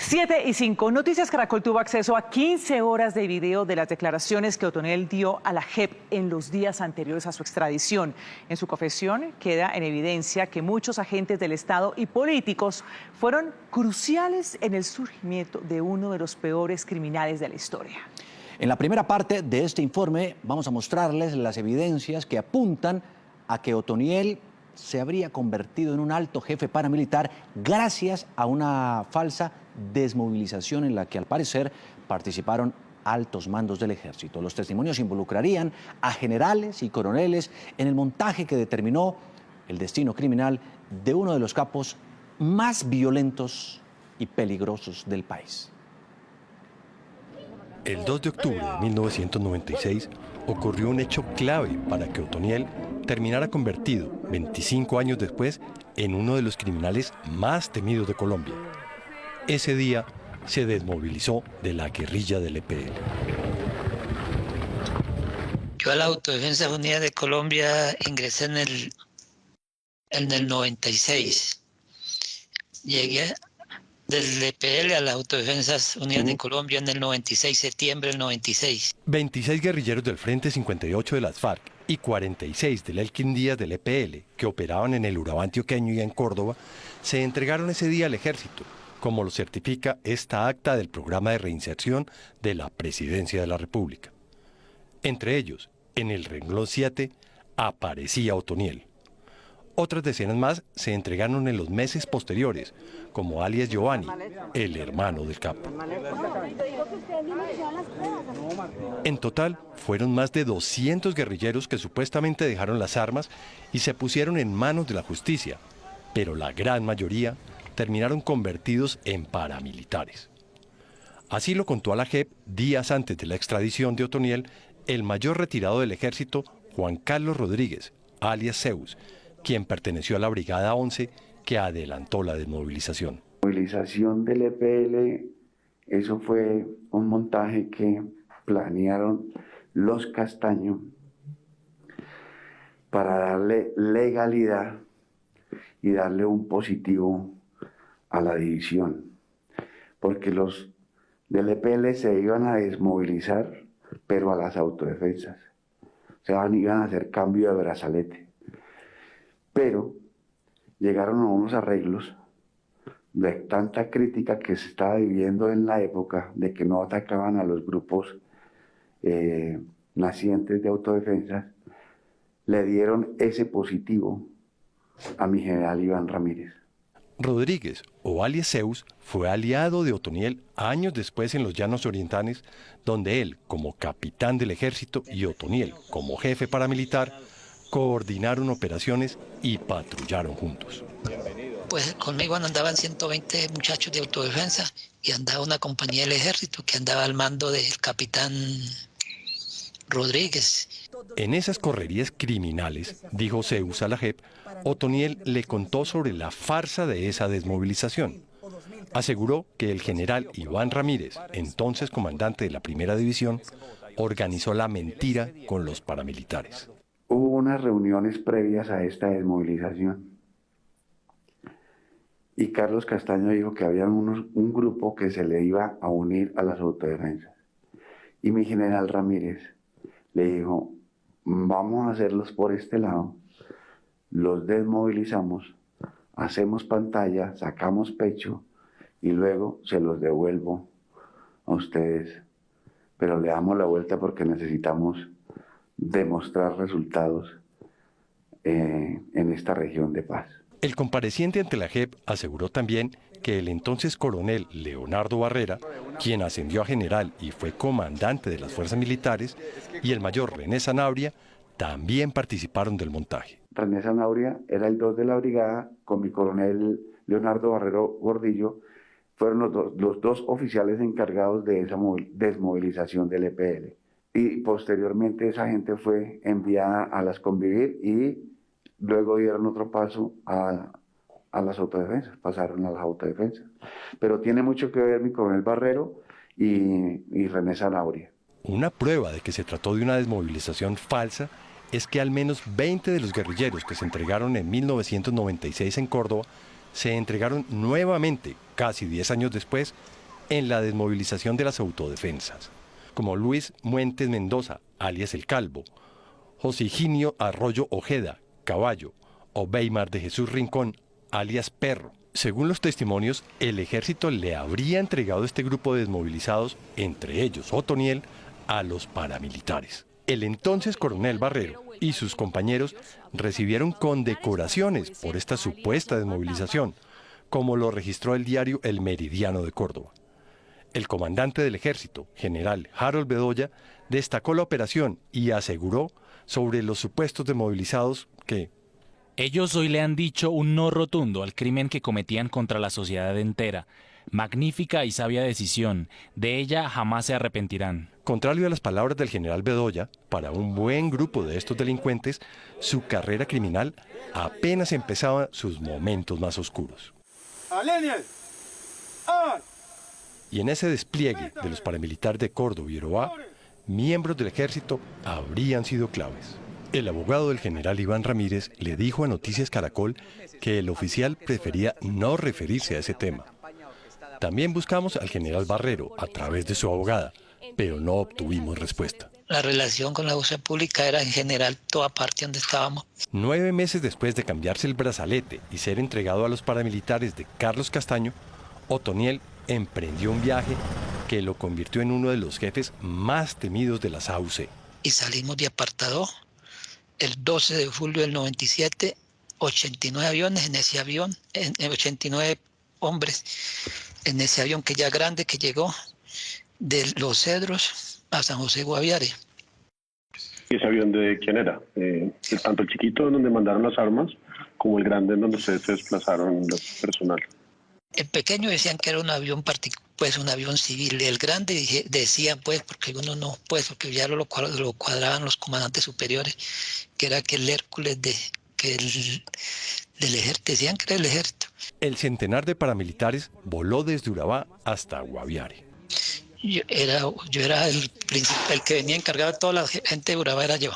7:05. Noticias Caracol tuvo acceso a 15 horas de video de las declaraciones que Otoniel dio a la JEP en los días anteriores a su extradición. En su confesión queda en evidencia que muchos agentes del Estado y políticos fueron cruciales en el surgimiento de uno de los peores criminales de la historia. En la primera parte de este informe vamos a mostrarles las evidencias que apuntan a que Otoniel se habría convertido en un alto jefe paramilitar gracias a una falsa desmovilización en la que al parecer participaron altos mandos del ejército. Los testimonios involucrarían a generales y coroneles en el montaje que determinó el destino criminal de uno de los capos más violentos y peligrosos del país. El 2 de octubre de 1996 ocurrió un hecho clave para que Otoniel terminara convertido, 25 años después, en uno de los criminales más temidos de Colombia. Ese día se desmovilizó de la guerrilla del EPL. Yo a la Autodefensas Unidas de Colombia ingresé en el 96. Llegué del EPL a las Autodefensas Unidas de Colombia en el 96, septiembre del 96. 26 guerrilleros del Frente 58 de las FARC y 46 del Elkin Díaz del EPL, que operaban en el Urabá antioqueño y en Córdoba, se entregaron ese día al ejército, como lo certifica esta acta del programa de reinserción de la Presidencia de la República. Entre ellos, en el renglón 7, aparecía Otoniel. Otras decenas más se entregaron en los meses posteriores, como alias Giovanni, el hermano del capo. En total, fueron más de 200 guerrilleros que supuestamente dejaron las armas y se pusieron en manos de la justicia, pero la gran mayoría terminaron convertidos en paramilitares. Así lo contó a la JEP días antes de la extradición de Otoniel el mayor retirado del ejército, Juan Carlos Rodríguez, alias Zeus, quien perteneció a la Brigada 11 que adelantó la desmovilización. La movilización del EPL, eso fue un montaje que planearon los Castaño para darle legalidad y darle un positivo a la división, porque los del EPL se iban a desmovilizar, pero a las autodefensas, iban a hacer cambio de brazalete. Pero llegaron a unos arreglos de tanta crítica que se estaba viviendo en la época de que no atacaban a los grupos nacientes de autodefensas, le dieron ese positivo a mi general Iván Ramírez. Rodríguez, o alias Zeus, fue aliado de Otoniel años después en los Llanos Orientales, donde él, como capitán del ejército, y Otoniel, como jefe paramilitar, coordinaron operaciones y patrullaron juntos. Pues conmigo andaban 120 muchachos de autodefensa y andaba una compañía del ejército que andaba al mando del capitán Rodríguez. En esas correrías criminales, dijo Zeus a la JEP, Otoniel le contó sobre la farsa de esa desmovilización. Aseguró que el general Iván Ramírez, entonces comandante de la Primera División, organizó la mentira con los paramilitares. Hubo unas reuniones previas a esta desmovilización y Carlos Castaño dijo que había un grupo que se le iba a unir a las autodefensas. Y mi general Ramírez le dijo, vamos a hacerlos por este lado, los desmovilizamos, hacemos pantalla, sacamos pecho y luego se los devuelvo a ustedes. Pero le damos la vuelta porque necesitamos demostrar resultados en esta región de paz. El compareciente ante la JEP aseguró también que el entonces coronel Leonardo Barrera, quien ascendió a general y fue comandante de las fuerzas militares, y el mayor René Sanabria también participaron del montaje. René Sanabria era el 2 de la brigada, con mi coronel Leonardo Barrero Gordillo, fueron los dos oficiales encargados de esa desmovilización del EPL. Y posteriormente esa gente fue enviada a las Convivir y luego dieron otro paso a las autodefensas, pasaron a las autodefensas. Pero tiene mucho que ver mi coronel Barrero y René Sanabria. Una prueba de que se trató de una desmovilización falsa es que al menos 20 de los guerrilleros que se entregaron en 1996 en Córdoba se entregaron nuevamente, casi 10 años después, en la desmovilización de las autodefensas, como Luis Muentes Mendoza, alias El Calvo, José Higinio Arroyo Ojeda, Caballo, o Weimar de Jesús Rincón, alias Perro. Según los testimonios, el ejército le habría entregado este grupo de desmovilizados, entre ellos Otoniel, a los paramilitares. El entonces coronel Barrero y sus compañeros recibieron condecoraciones por esta supuesta desmovilización, como lo registró el diario El Meridiano de Córdoba. El comandante del ejército, general Harold Bedoya, destacó la operación y aseguró sobre los supuestos desmovilizados que ellos hoy le han dicho un no rotundo al crimen que cometían contra la sociedad entera. Magnífica y sabia decisión. De ella jamás se arrepentirán. Contrario a las palabras del general Bedoya, para un buen grupo de estos delincuentes, su carrera criminal apenas empezaba sus momentos más oscuros. Y en ese despliegue de los paramilitares de Córdoba y Urabá, miembros del ejército habrían sido claves. El abogado del general Iván Ramírez le dijo a Noticias Caracol que el oficial prefería no referirse a ese tema. También buscamos al general Barrero a través de su abogada, pero no obtuvimos respuesta. La relación con la fuerza pública era en general toda parte donde estábamos. 9 meses después de cambiarse el brazalete y ser entregado a los paramilitares de Carlos Castaño, Otoniel emprendió un viaje que lo convirtió en uno de los jefes más temidos de las AUC. Y salimos de Apartadó el 12 de julio del 97, 89 aviones en ese avión, 89 hombres en ese avión que ya grande que llegó de Los Cedros a San José Guaviare. ¿Ese avión de quién era? Tanto el chiquito donde mandaron las armas como el grande en donde ustedes se desplazaron los personal. El pequeño decían que era un avión pues un avión civil. El grande decían pues, porque uno no, pues porque ya lo cuadraban los comandantes superiores, que era aquel Hércules del ejército, decían que era el ejército. El centenar de paramilitares voló desde Urabá hasta Guaviare. Yo era el que venía encargado de toda la gente de Urabá, era yo.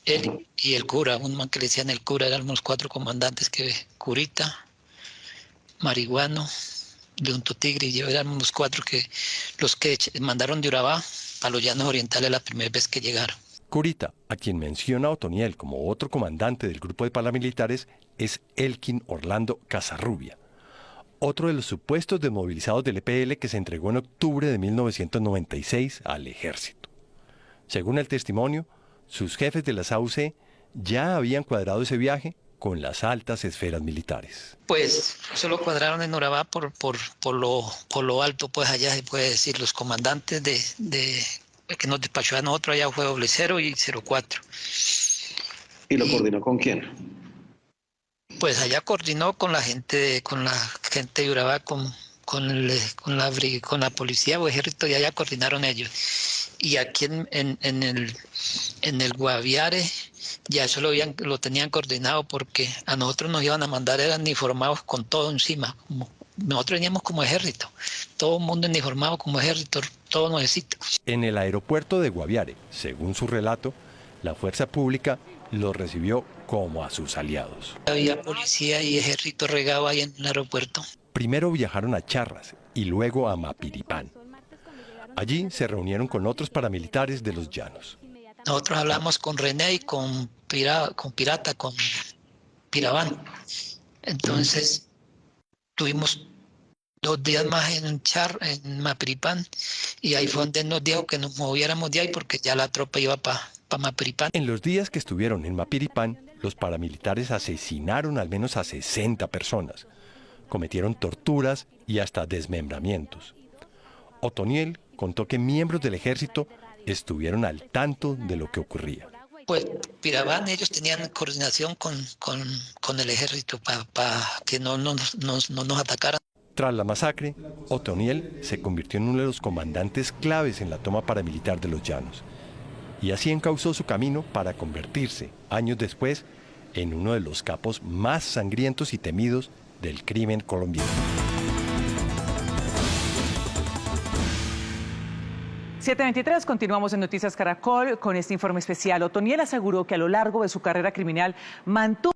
Él y el cura, un man que le decían el cura, eran los 4 comandantes Curita, Marihuano, de un Tigre, y yo éramos los 4 los que mandaron de Urabá a los llanos orientales la primera vez que llegaron. Curita, a quien menciona Otoniel como otro comandante del grupo de paramilitares, es Elkin Orlando Casarrubia, otro de los supuestos desmovilizados del EPL que se entregó en octubre de 1996 al ejército. Según el testimonio, sus jefes de las AUC ya habían cuadrado ese viaje con las altas esferas militares. Pues eso lo cuadraron en Urabá por lo alto, pues allá se puede decir, los comandantes que nos despachó a nosotros allá fue 0 y 04. ¿Y lo coordinó con quién? Pues allá coordinó con la gente de Urabá, con la policía o ejército, y allá coordinaron ellos. Y aquí en el Guaviare ya eso lo tenían coordinado, porque a nosotros nos iban a mandar, eran uniformados con todo encima. Nosotros veníamos como ejército, todo el mundo uniformado como ejército, todo nuevecito. En el aeropuerto de Guaviare, según su relato, la fuerza pública los recibió como a sus aliados. Había policía y ejército regado ahí en el aeropuerto. Primero viajaron a Charras y luego a Mapiripán. Allí se reunieron con otros paramilitares de los llanos. Nosotros hablamos con René y con Pirata, con Piraván. Entonces tuvimos 2 días más en Mapiripán, y ahí fue donde nos dijo que nos moviéramos de ahí porque ya la tropa iba para Mapiripán. En los días que estuvieron en Mapiripán, los paramilitares asesinaron al menos a 60 personas. Cometieron torturas y hasta desmembramientos. Otoniel contó que miembros del ejército estuvieron al tanto de lo que ocurría. Pues Piraván, ellos tenían coordinación con el ejército para que no nos atacaran. Tras la masacre, Otoniel se convirtió en uno de los comandantes claves en la toma paramilitar de los llanos, y así encauzó su camino para convertirse, años después, en uno de los capos más sangrientos y temidos del crimen colombiano. 7:23, continuamos en Noticias Caracol con este informe especial. Otoniel aseguró que a lo largo de su carrera criminal mantuvo